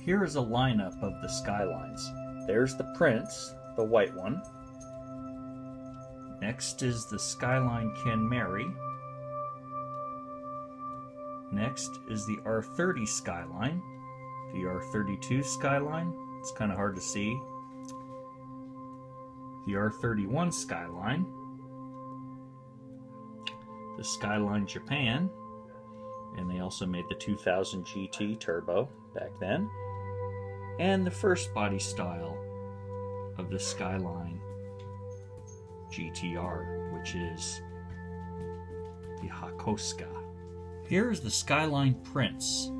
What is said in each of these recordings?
Here is a lineup of the Skylines. There's the Prince, the white one. Next is the Skyline Ken Mary. Next is the R30 Skyline. The R32 Skyline, it's kind of hard to see. The R31 Skyline. The Skyline Japan. And they also made the 2000 GT Turbo back then. And the first body style of the Skyline GTR, which is the Hakosuka. Here's the Skyline Prince.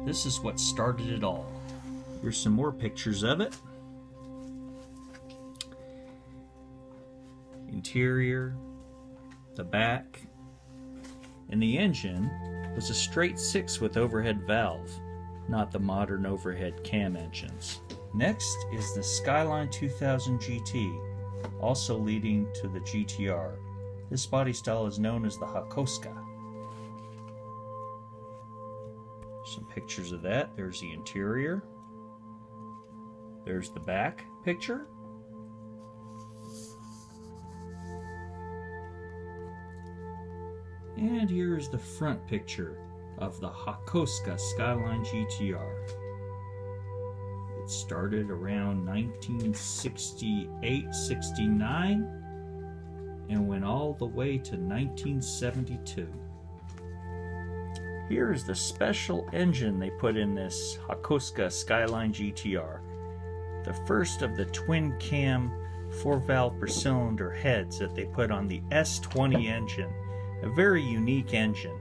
This is what started it all. Here's some more pictures of it. Interior, the back, and the engine was a straight 6 with overhead valve, not the modern overhead cam engines. Next is the Skyline 2000 GT, also leading to the GTR. This body style is known as the Hakosuka. Some pictures of that. There's the interior. There's the back picture. And here's the front picture of the Hakosuka Skyline GTR. It started around 1968-69 and went all the way to 1972. Here's the special engine they put in this Hakosuka Skyline GTR. The first of the twin cam 4-valve per cylinder heads that they put on the S20 engine. A very unique engine.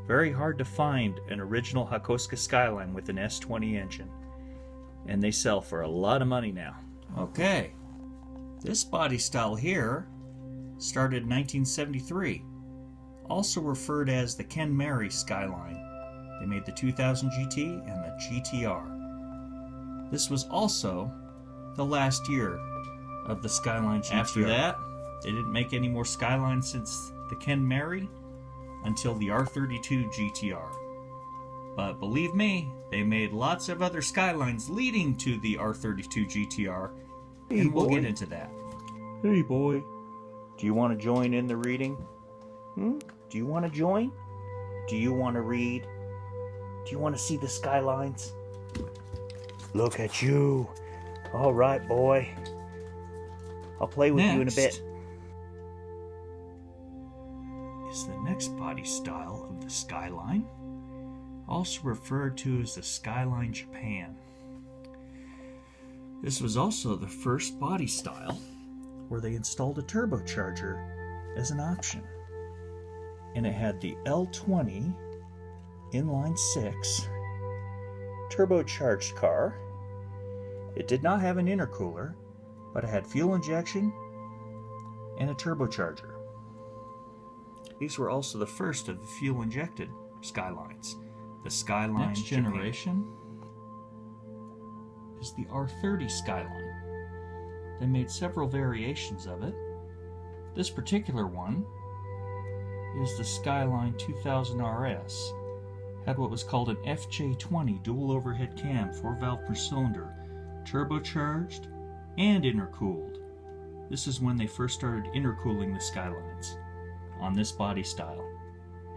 Very hard to find an original Hakosuka Skyline with an S20 engine. And they sell for a lot of money now. Okay, this body style here started in 1973. Also referred as the Ken Mary Skyline. They made the 2000 GT and the GTR. This was also the last year of the Skyline GTR. After that, they didn't make any more Skylines since the Ken Mary until the R32 GTR. But believe me, they made lots of other Skylines leading to the R32 GTR, and we'll get into that. Hey boy, do you want to join in the reading? Do you want to join? Do you want to read? Do you want to see the Skylines? Look at you. All right, boy. I'll play with you in a bit. Is the next body style of the Skyline, also referred to as the Skyline Japan. This was also the first body style where they installed a turbocharger as an option. And it had the L20 inline 6 turbocharged car. It did not have an intercooler, but it had fuel injection and a turbocharger. These were also the first of the fuel-injected Skylines. The Skyline Next generation is the R30 Skyline. They made several variations of it. This particular one is the Skyline 2000 RS. Had what was called an FJ20 dual overhead cam, 4-valve per cylinder, turbocharged and intercooled. This is when they first started intercooling the Skylines on this body style,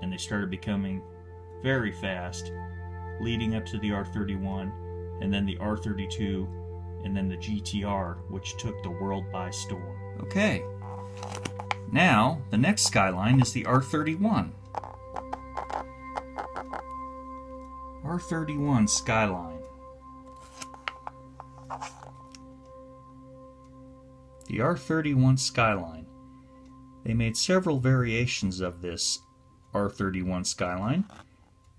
and they started becoming very fast, leading up to the R31, and then the R32, and then the GTR, which took the world by storm. Okay, now the next Skyline is the R31. R31 Skyline. The R31 Skyline. They made several variations of this R31 Skyline,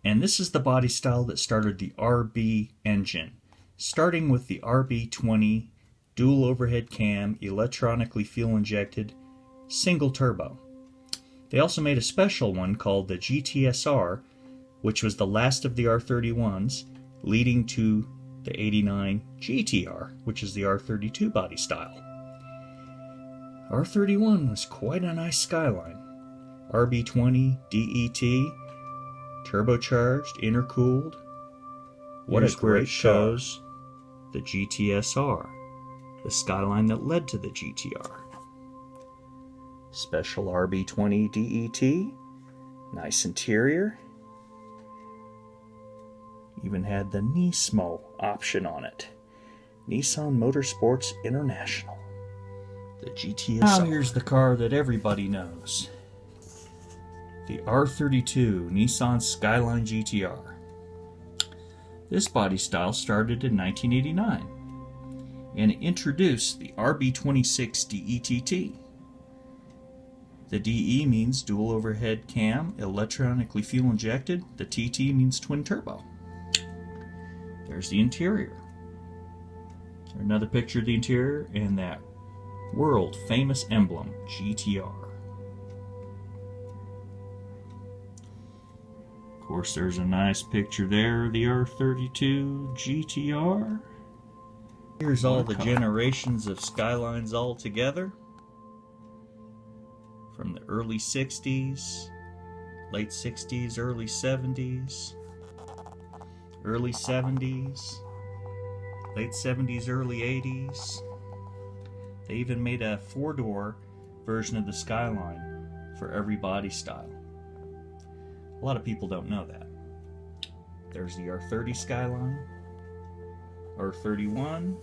and this is the body style that started the RB engine, starting with the RB20 dual overhead cam, electronically fuel injected, single turbo. They also made a special one called the GTS-R, which was the last of the R31s, leading to the 89 GTR, which is the R32 body style. R31 was quite a nice Skyline. RB20 DET, turbocharged, intercooled, What Here's a great where it shows the GTS-R, the Skyline that led to the GTR. Special RB20 DET, nice interior. Even had the Nismo option on it. Nissan Motorsports International. The GTS-R. Now here's the car that everybody knows. The R32 Nissan Skyline GTR. This body style started in 1989 and introduced the RB26 DETT. The DE means dual overhead cam, electronically fuel injected. The TT means twin turbo. There's the interior. Another picture of the interior and that world famous emblem, GTR. Of course, there's a nice picture there of the R32 GTR. Here's all the generations of Skylines all together. From the early 60s, late 60s, early 70s, early 70s, late 70s, early 80s. They even made a four-door version of the Skyline for every body style. A lot of people don't know that. There's the R30 Skyline, R31,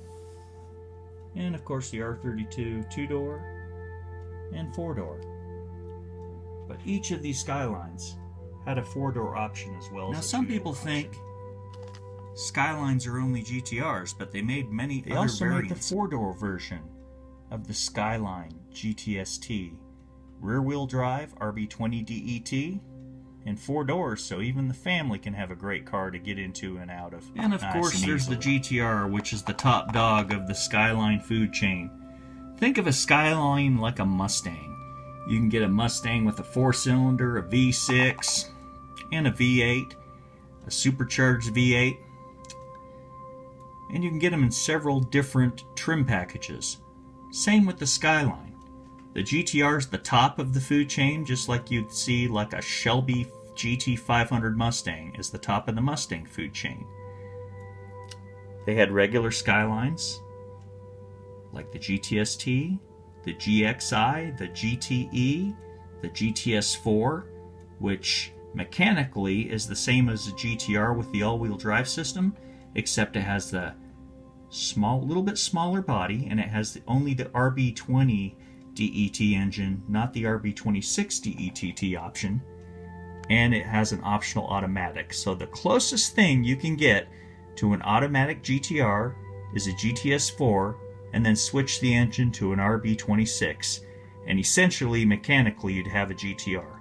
and of course the R32 two-door and four-door. But each of these Skylines had a four-door option as well. Now some people think Skylines are only GTRs, but they made many other variants. They also made the four-door version of the Skyline GTS-T. Rear-wheel drive, RB20 DET, and four doors, so even the family can have a great car to get into and out of. And of course there's the GTR, which is the top dog of the Skyline food chain. Think of a Skyline like a Mustang. You can get a Mustang with a four-cylinder, a V6, and a V8, a supercharged V8. And you can get them in several different trim packages. Same with the Skyline. The GTR is the top of the food chain, just like you'd see like a Shelby GT500 Mustang is the top of the Mustang food chain. They had regular Skylines, like the GTS-T, the GXI, the GTE, the GTS-4, which mechanically is the same as the GTR with the all-wheel drive system, except it has the little bit smaller body, and it has only the RB20 DET engine, not the RB26 DETT option, and it has an optional automatic. So the closest thing you can get to an automatic GTR is a GTS-4, and then switch the engine to an RB26, and essentially mechanically you'd have a GTR.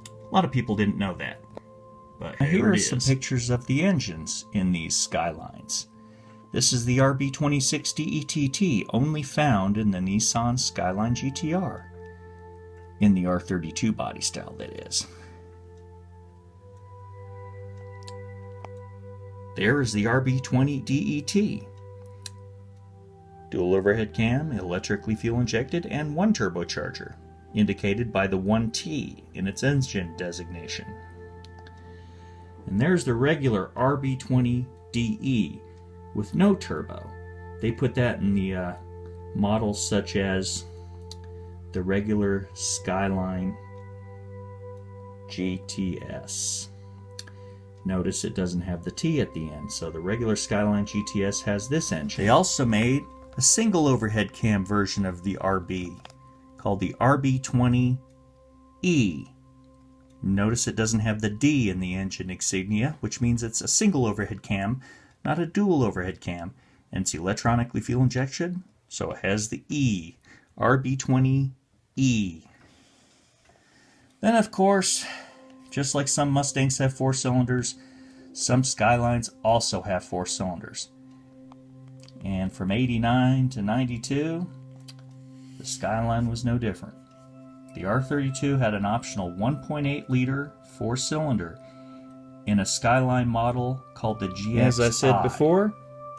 A lot of people didn't know that, but here are some pictures of the engines in these Skylines. This is the RB26 DETT, only found in the Nissan Skyline GTR, in the R32 body style, that is. There is the RB20 DET. Dual overhead cam, electrically fuel injected, and one turbocharger, indicated by the 1T in its engine designation. And there's the regular RB20 DE with no turbo. They put that in the models such as the regular Skyline GTS. Notice it doesn't have the T at the end, so the regular Skyline GTS has this engine. They also made a single overhead cam version of the RB called the RB20E. Notice it doesn't have the D in the engine insignia, which means it's a single overhead cam, not a dual overhead cam, and it's electronically fuel injection, so it has the E, RB20E. Then of course, just like some Mustangs have four cylinders, some Skylines also have four cylinders. And from 89 to 92, the Skyline was no different. The R32 had an optional 1.8 liter four-cylinder in a Skyline model called the GXI. As I said before,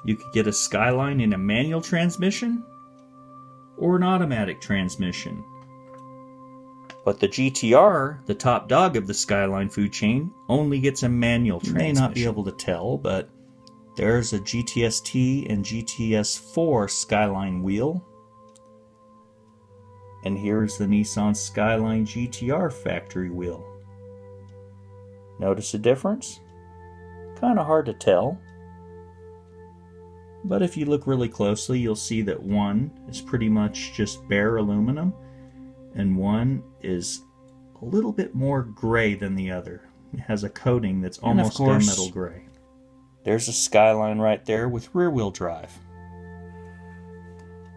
you could get a Skyline in a manual transmission or an automatic transmission. But the GTR, the top dog of the Skyline food chain, only gets a manual transmission. You may not be able to tell, but There's a GTS-T and GTS-4 Skyline wheel. And here's the Nissan Skyline GTR factory wheel. Notice the difference? Kind of hard to tell. But if you look really closely, you'll see that one is pretty much just bare aluminum, and one is a little bit more gray than the other. It has a coating that's almost gunmetal gray. There's a Skyline right there with rear-wheel drive.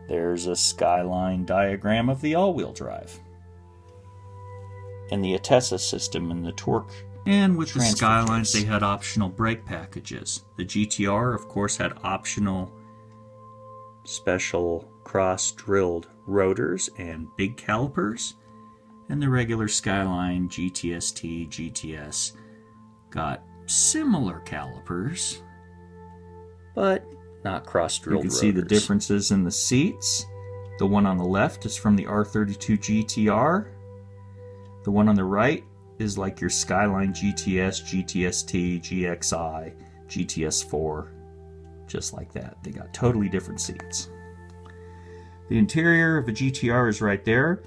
There's a Skyline diagram of the all-wheel drive. And the Atessa system and the torque. And with the Skylines, they had optional brake packages. The GTR, of course, had optional special cross-drilled rotors and big calipers. And the regular Skyline GTS-T, GTS got similar calipers, but not cross-drilled rotors. You can see the differences in the seats. The one on the left is from the R32 GTR. The one on the right is like your Skyline GTS, GTS-T, GXI, GTS-4, just like that. They got totally different seats. The interior of a GTR is right there.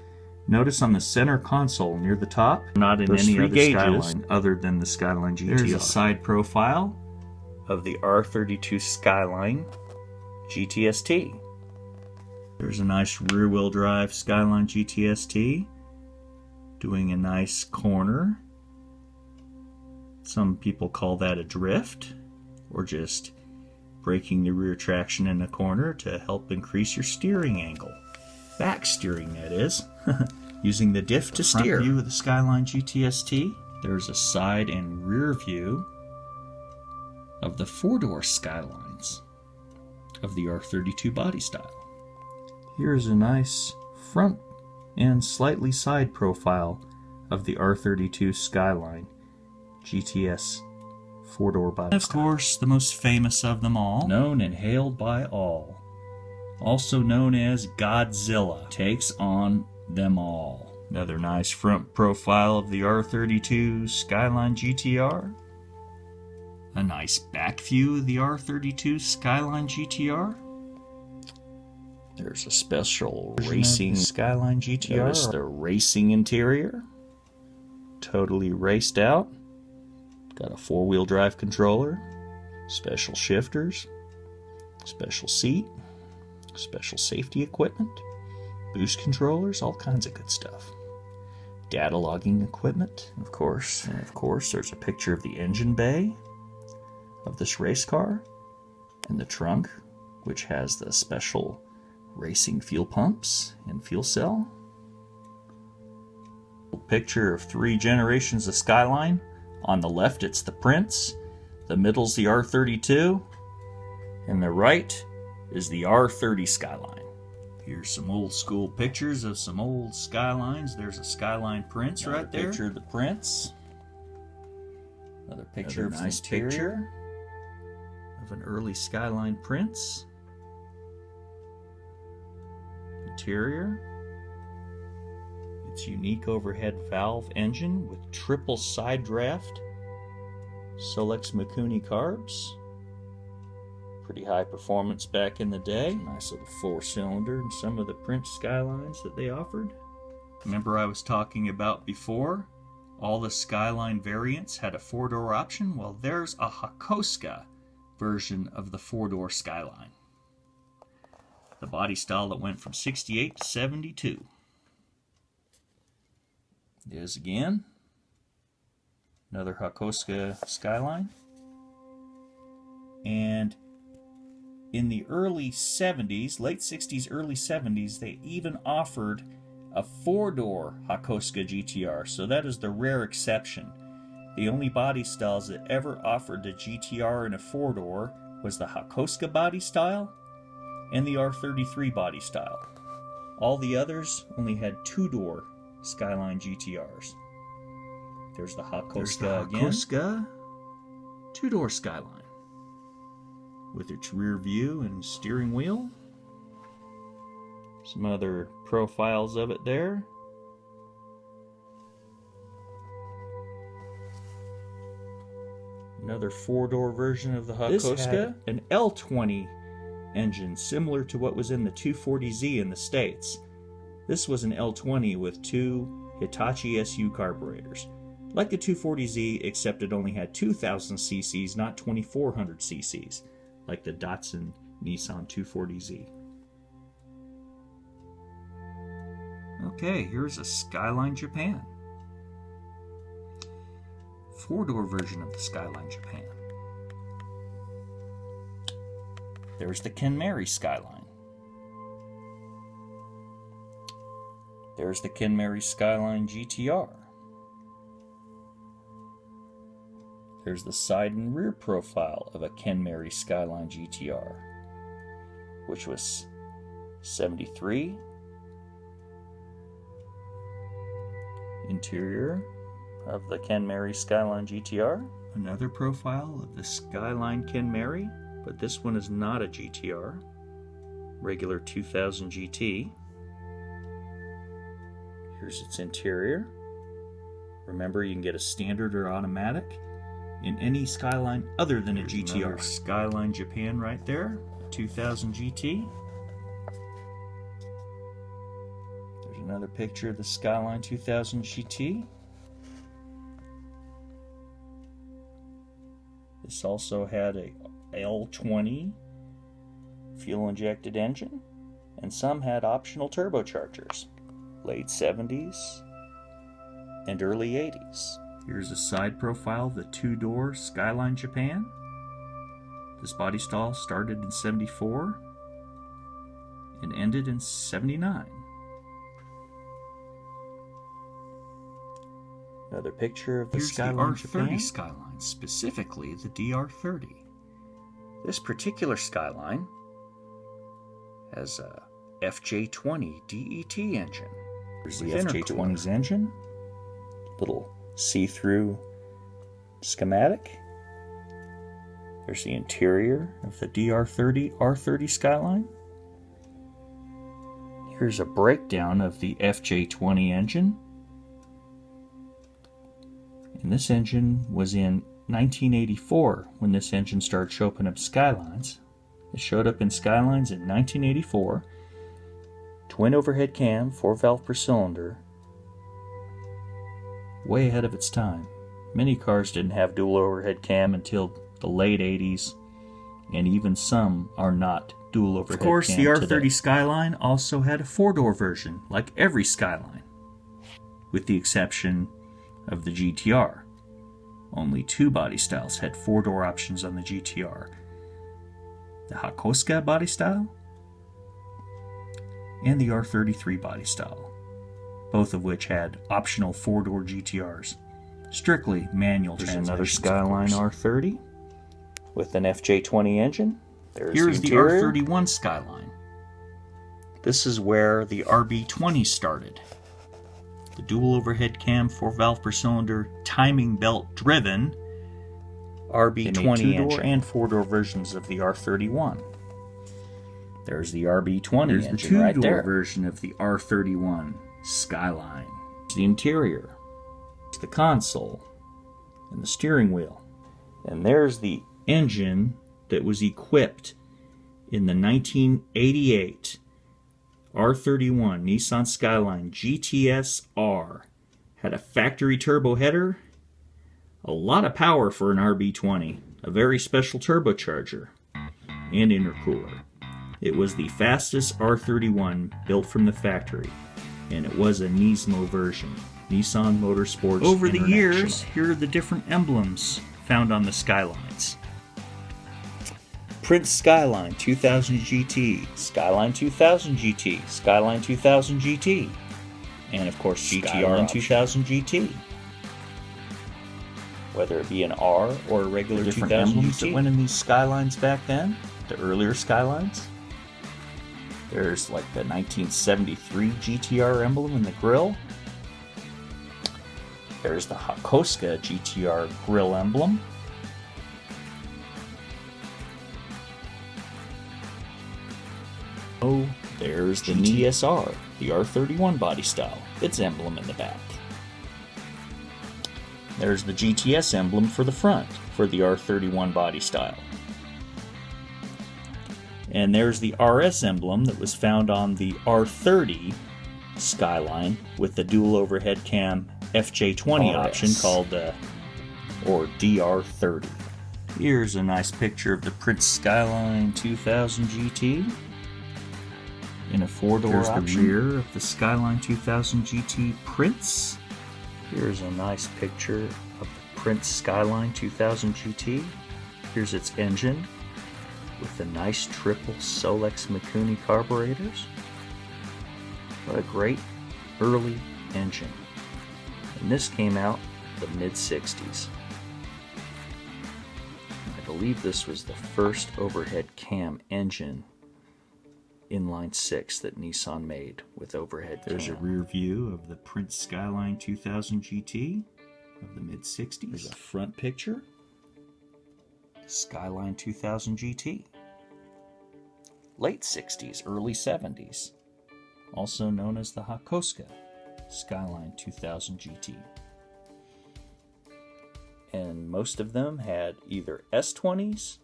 Notice on the center console near the top, not in any other Skyline other than the Skyline GTR. There's a side profile of the R32 Skyline GTS-T. There's a nice rear-wheel drive Skyline GTS-T doing a nice corner. Some people call that a drift, or just braking the rear traction in a corner to help increase your steering angle. Back steering, that is. Using the diff to steer. Front view of the Skyline GTS-T. There's a side and rear view of the four-door Skylines of the R32 body style. Here's a nice front and slightly side profile of the R32 Skyline GTS four-door body style. Of course, the most famous of them all, known and hailed by all, also known as Godzilla, takes on them all. Another nice front profile of the R32 Skyline GTR. A nice back view of the R32 Skyline GTR. There's a special racing Skyline GTR. There's the racing interior. Totally raced out. Got a four-wheel drive controller. Special shifters. Special seat. Special safety equipment. Boost controllers. All kinds of good stuff. Data logging equipment, of course. And of course, there's a picture of the engine bay of this race car, and the trunk, which has the special racing fuel pumps and fuel cell. A picture of 3 generations of Skyline. On the left it's the Prince, the middle's the R32, and the right is the R30 Skyline. Here's some old school pictures of some old Skylines. There's a Skyline Prince right there. Picture of the Prince. Another picture of a nice picture of an early Skyline Prince. Interior. Its unique overhead valve engine with triple side draft. Solex Mikuni carbs. Pretty high performance back in the day. Nice little 4-cylinder and some of the Prince Skylines that they offered. Remember I was talking about before? All the Skyline variants had a 4-door option. Well, there's a Hakosuka version of the 4-door Skyline. The body style that went from 68 to 72. There's again another Hakosuka Skyline. And in the early 70s, late 60s, early 70s, they even offered a 4-door Hakosuka GTR. So that is the rare exception. The only body styles that ever offered a GTR in a 4-door was the Hakosuka body style and the R33 body style. All the others only had 2-door Skyline GTRs. There's the Hakosuka again. Hakosuka 2-door Skyline with its rear view and steering wheel. Some other profiles of it there. Another four-door version of the Hakoska. This had an L20 engine similar to what was in the 240Z in the States. This was an L20 with two Hitachi SU carburetors. Like the 240Z, except it only had 2,000 cc's, not 2,400 cc's, like the Datsun Nissan 240Z. Okay, here's a Skyline Japan. Four-door version of the Skyline Japan. There's the Kenmari Skyline. There's the Kenmari Skyline GTR. There's the side and rear profile of a Kenmari Skyline GTR, which was 73. Interior of the Kenmari Skyline GTR. Another profile of the Skyline Kenmari, but this one is not a GTR. Regular 2000 GT. Here's its interior. Remember, you can get a standard or automatic in any Skyline other than a GTR. Skyline Japan right there, 2000 GT. There's another picture of the Skyline 2000 GT. This also had a L20 fuel-injected engine, and some had optional turbochargers, late 70s and early 80s. Here's a side profile of the two-door Skyline Japan. This body style started in 74 and ended in 79. Another picture of the Skyline Japan. The R30 Skyline, specifically the DR30. This particular Skyline has a FJ20 DET engine. Here's the FJ20's engine. Little see-through schematic. There's the interior of the DR30 R30 Skyline. Here's a breakdown of the FJ20 engine. And this engine was in 1984 when this engine started showing up Skylines. It showed up in Skylines in 1984. Twin overhead cam, 4-valve per cylinder. Way ahead of its time. Many cars didn't have dual overhead cam until the late 80s, and even some are not dual overhead cam. Of course, the R30 today. Skyline also had a four-door version, like every Skyline, with the exception of the GTR. Only two body styles had four-door options on the GTR. The Hakoska body style and the R33 body style, both of which had optional four-door GTRs. Strictly manual transmissions. There's another Skyline R30 with an FJ20 engine. Here's the R31 Skyline. This is where the RB20 started. The dual overhead cam, 4-valve per cylinder, timing belt driven RB20 two-door and four-door versions of the R31. There's the RB20 engine right there. There's the two-door version of the R31 Skyline. There's the interior. There's the console and the steering wheel. And there's the engine that was equipped in the 1988 R31 Nissan Skyline GTS-R. Had a factory turbo header, a lot of power for an RB20, a very special turbocharger, and intercooler. It was the fastest R31 built from the factory, and it was a Nismo version, Nissan Motorsports Over the years, here are the different emblems found on the Skylines. Prince Skyline 2000 GT, Skyline 2000 GT, Skyline 2000 GT, and of course GTR and 2000 GT. Whether it be an R or a regular 2000 GT. That went in these Skylines back then, the earlier Skylines. There's like the 1973 GTR emblem in the grille. There's the Hakoska GTR grille emblem. Oh, there's the GTS-R, the R31 body style, its emblem in the back. There's the GTS emblem for the front. for the R31 body style. And there's the RS emblem that was found on the R30 Skyline with the dual overhead cam FJ20 option called or DR30. Here's a nice picture of the Prince Skyline 2000 GT in a four-door option. There's the rear of the Skyline 2000 GT Prince. Here's a nice picture of the Prince Skyline 2000 GT. Here's its engine with the nice triple Solex Mikuni carburetors. What a great early engine. And this came out the mid-60s. I believe this was the first overhead cam engine inline 6 that Nissan made with overhead cam. There's a rear view of the Prince Skyline 2000 GT of the mid-60s. There's a front picture. Skyline 2000 GT. Late 60s, early 70s. Also known as the Hakosuka Skyline 2000 GT. And most of them had either S20s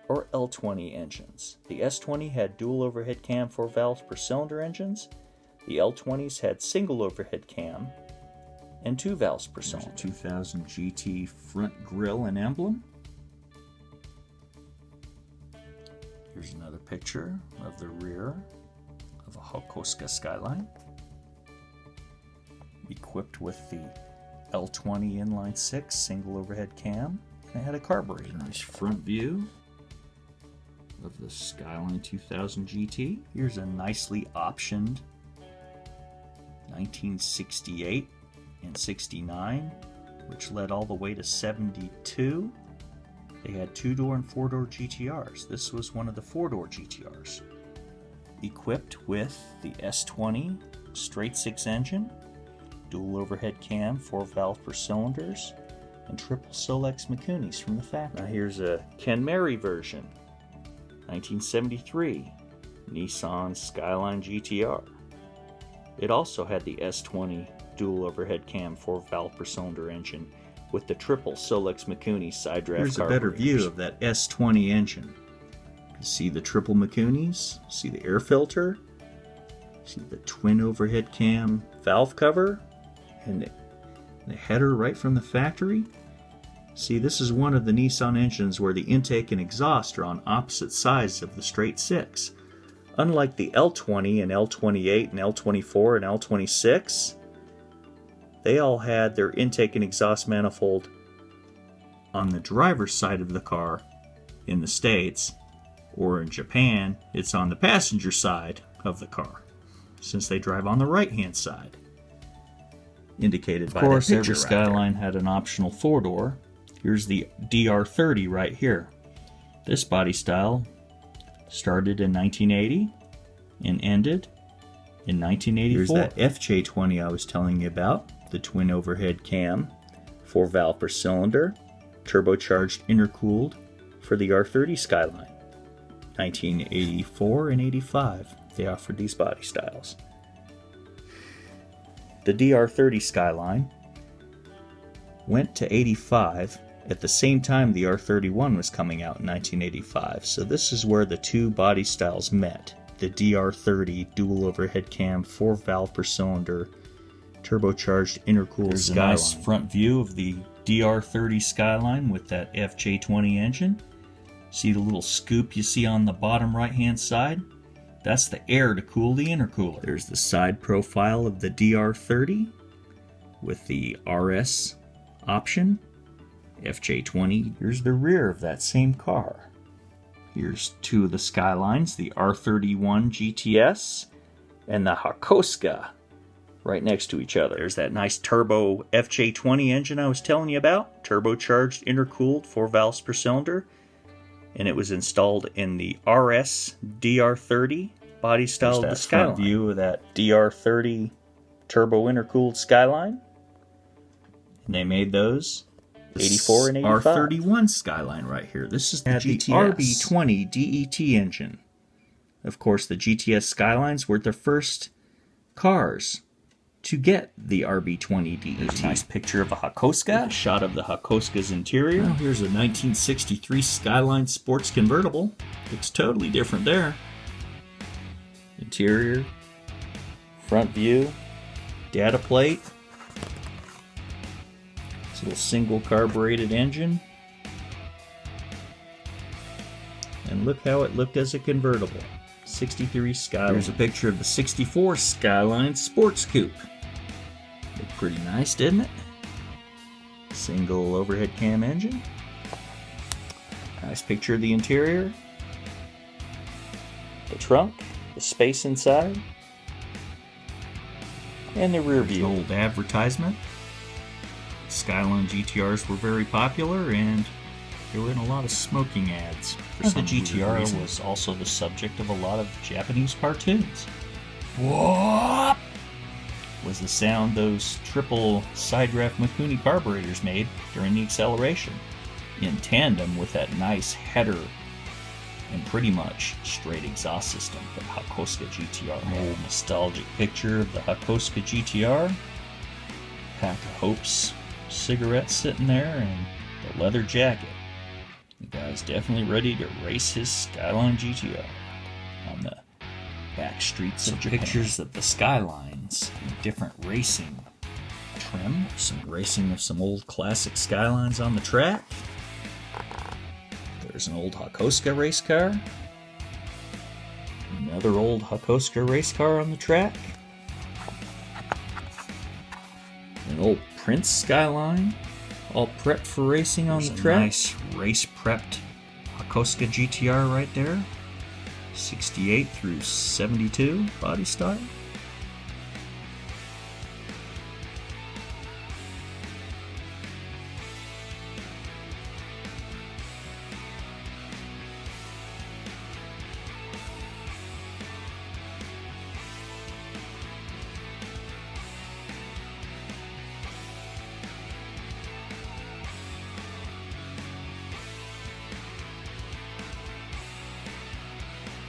or L20 engines. The S20 had dual overhead cam 4 valves per cylinder engines. The L20s had single overhead cam and 2 valves per cylinder. 2000 GT front grille and emblem. Here's another picture of the rear of a Hakosuka Skyline, equipped with the L20 inline 6 single overhead cam, and it had a carburetor. Nice front view of the Skyline 2000 GT. Here's a nicely optioned 1968 and 69, which led all the way to 72. They had 2-door and 4-door GTRs. This was one of the 4-door GTRs. Equipped with the S20 straight 6 engine, dual overhead cam, 4 valve per cylinders, and triple Solex Mikunis from the factory. Now here's a Ken Mary version, 1973, Nissan Skyline GTR. It also had the S20 dual overhead cam 4 valve per cylinder engine with the triple Solex Mikuni side draft. Here's a better view of that S20 engine. You see the triple Mikunis, see the air filter, see the twin overhead cam valve cover, and the header right from the factory. See, this is one of the Nissan engines where the intake and exhaust are on opposite sides of the straight 6. Unlike the L20 and L28 and L24 and L26, they all had their intake and exhaust manifold on the driver's side of the car in the States, or in Japan, it's on the passenger side of the car, since they drive on the right-hand side, indicated by that picture. Of course, every Skyline had an optional 4-door. Here's the DR30 right here. This body style started in 1980 and ended in 1984. Here's that FJ20 I was telling you about, the twin overhead cam, 4 valve per cylinder, turbocharged intercooled for the R30 Skyline. 1984 and 85, they offered these body styles. The DR30 Skyline went to 85 at the same time the R31 was coming out in 1985, so this is where the two body styles met. The DR30 dual overhead cam 4 valve per cylinder turbocharged intercooled There's Skyline. There's a nice front view of the DR30 Skyline with that FJ20 engine. See the little scoop you see on the bottom right hand side? That's the air to cool the intercooler. There's the side profile of the DR30 with the RS option, FJ20. Here's the rear of that same car. Here's two of the Skylines, the R31 GTS and the Hakosuka, right next to each other. There's that nice turbo FJ20 engine I was telling you about, turbocharged, intercooled, 4 valves per cylinder, and it was installed in the RS DR30 body style of the Skyline. Front view of that DR30 turbo intercooled Skyline, and they made those 84 and 85. R31 Skyline right here. This is the GTS RB20 DET engine. Of course, the GTS Skylines were the first cars to get the RB20DET. There's a nice picture of a Hakoska, a shot of the Hakoska's interior. Well, here's a 1963 Skyline sports convertible. It's totally different there. Interior, front view, data plate. It's a little single carbureted engine. And look how it looked as a convertible. 63 Skyline. Here's a picture of the 64 Skyline Sports Coupe. Looked pretty nice, didn't it? Single overhead cam engine. Nice picture of the interior. The trunk, the space inside, and the rear view. Old advertisement. Skyline GTRs were very popular, and they were in a lot of smoking ads. The GTR was also the subject of a lot of Japanese cartoons. What was the sound those triple side draft Mikuni carburetors made during the acceleration, in tandem with that nice header and pretty much straight exhaust system that Hakoska GTR had. Old nostalgic picture of the Hakoska GTR. Pack of Hope's cigarettes sitting there and the leather jacket. The guy's definitely ready to race his Skyline GTR on the back streets of Japan. Pictures of the Skylines in different racing trim. Some racing of some old classic Skylines on the track. There's an old Hakoska race car. Another old Hakoska race car on the track. An old Prince Skyline, all prepped for racing on the track. Nice race-prepped Hakoska GTR right there. 68 through 72 body style.